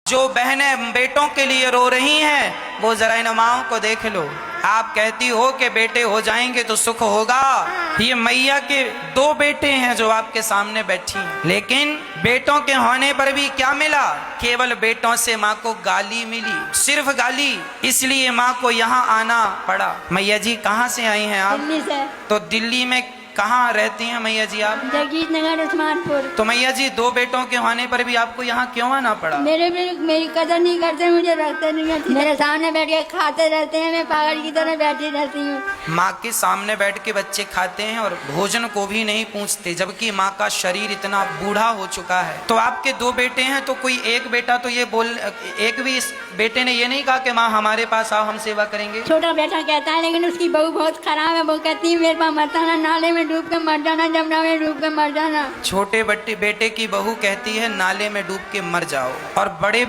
जो बहनें बेटों के लिए रो रही हैं वो जरा इन माओं को देख लो। आप कहती हो कि बेटे हो जाएंगे तो सुख होगा। ये मैया के दो बेटे हैं जो आपके सामने बैठी हैं, लेकिन बेटों के होने पर भी क्या मिला? केवल बेटों से माँ को गाली मिली, सिर्फ गाली। इसलिए माँ को यहाँ आना पड़ा। मैया जी कहाँ से आई हैं आप? दिल्ली से। तो दिल्ली में कहाँ रहती हैं मैया जी आप? जगजीत नगर उस्मानपुर। तो मैया जी दो बेटों के होने पर भी आपको यहाँ क्यों आना पड़ा? मेरी कदर नहीं करते, मुझे रखते नहीं है। मेरे सामने बैठ के खाते रहते हैं, मैं पागल की तरह बैठी रहती हूँ। माँ के सामने बैठ के बच्चे खाते हैं और भोजन को भी नहीं पूछते, जबकि माँ का शरीर इतना बूढ़ा हो चुका है। तो आपके दो बेटे हैं, तो कोई एक बेटा तो ये बोल, एक भी इस बेटे ने ये नहीं कहा कि माँ हमारे पास आओ हम सेवा करेंगे? छोटा बेटा कहता है, लेकिन उसकी बहू बहुत खराब है। वो कहती है मेरे पास मत आना, नाले में डूब के मर जाना, जमुना में डूब के मर जाना। छोटे बेटे की बहू कहती है नाले में डूब के मर जाओ, और बड़े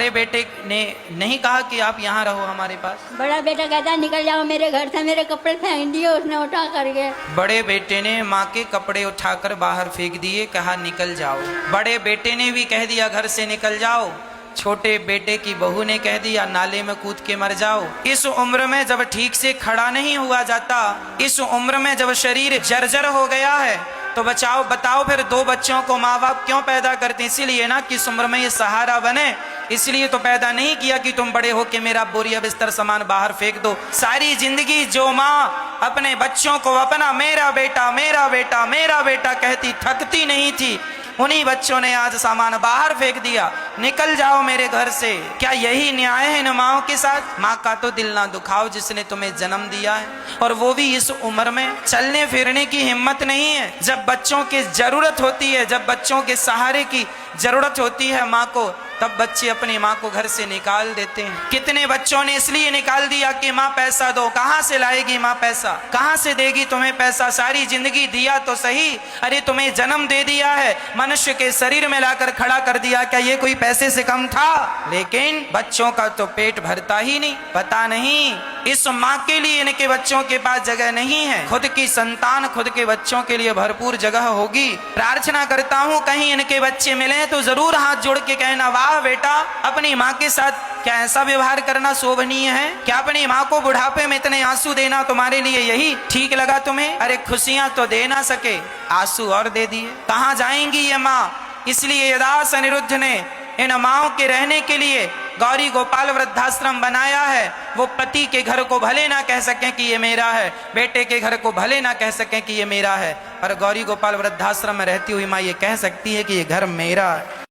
बेटे ने नहीं कहा कि आप यहाँ रहो हमारे पास? बड़ा बेटा कहता है निकल जाओ मेरे घर से, मेरे कपड़े फेंक दिए उसने उठा करके। बड़े बेटे ने माँ के कपड़े उठाकर बाहर फेंक दिए, कहा निकल जाओ। बड़े बेटे ने भी कह दिया घर से निकल जाओ। छोटे बेटे की बहू ने कह दिया नाले में कूद के मर जाओ। इस उम्र में जब ठीक से खड़ा नहीं हुआ जाता, इस उम्र में जब शरीर जर्जर हो गया है, तो बताओ फिर दो बच्चों को माँ बाप क्यों पैदा करते? इसीलिए ना कि इस उम्र में ये सहारा बने। इसलिए तो पैदा नहीं किया कि तुम बड़े हो के मेरा बोरिया बिस्तर सामान बाहर फेंक दो। सारी जिंदगी जो माँ अपने बच्चों को अपना मेरा बेटा मेरा बेटा मेरा बेटा कहती थकती नहीं थी, उन्हीं बच्चों ने आज सामान बाहर फेंक दिया, निकल जाओ मेरे घर से। क्या यही न्याय है इन माओं के साथ? माँ का तो दिल ना दुखाओ जिसने तुम्हें जन्म दिया है, और वो भी इस उम्र में चलने फिरने की हिम्मत नहीं है। जब बच्चों की जरूरत होती है, जब बच्चों के सहारे की जरूरत होती है माँ को, तब बच्चे अपनी माँ को घर से निकाल देते हैं। कितने बच्चों ने इसलिए निकाल दिया कि माँ पैसा दो। कहाँ से लाएगी माँ पैसा? कहाँ से देगी तुम्हें पैसा? सारी जिंदगी दिया तो सही, अरे तुम्हें जन्म दे दिया है, मनुष्य के शरीर में लाकर खड़ा कर दिया, क्या ये कोई पैसे से कम था? लेकिन बच्चों का तो पेट भरता ही नहीं। पता नहीं इस माँ के लिए इनके बच्चों के पास जगह नहीं है। खुद की संतान खुद के बच्चों के लिए भरपूर जगह होगी। प्रार्थना करता हूँ कहीं इनके बच्चे मिले तो जरूर हाथ जोड़ के कहना वाह बेटा, अपनी माँ के साथ क्या ऐसा व्यवहार करना शोभनीय है? क्या अपनी माँ को बुढ़ापे में इतने आंसू देना तुम्हारे लिए यही ठीक लगा तुम्हें? अरे खुशियां तो दे ना सके, आंसू और दे दिए। कहाँ जाएंगी ये माँ? इसलिए यदास अनिरुद्ध ने इन माओं के रहने के लिए गौरी गोपाल वृद्धाश्रम बनाया है। वो पति के घर को भले ना कह सकें कि ये मेरा है, बेटे के घर को भले ना कह सकें कि ये मेरा है, पर गौरी गोपाल वृद्धाश्रम में रहती हुई माँ ये कह सकती है कि ये घर मेरा है।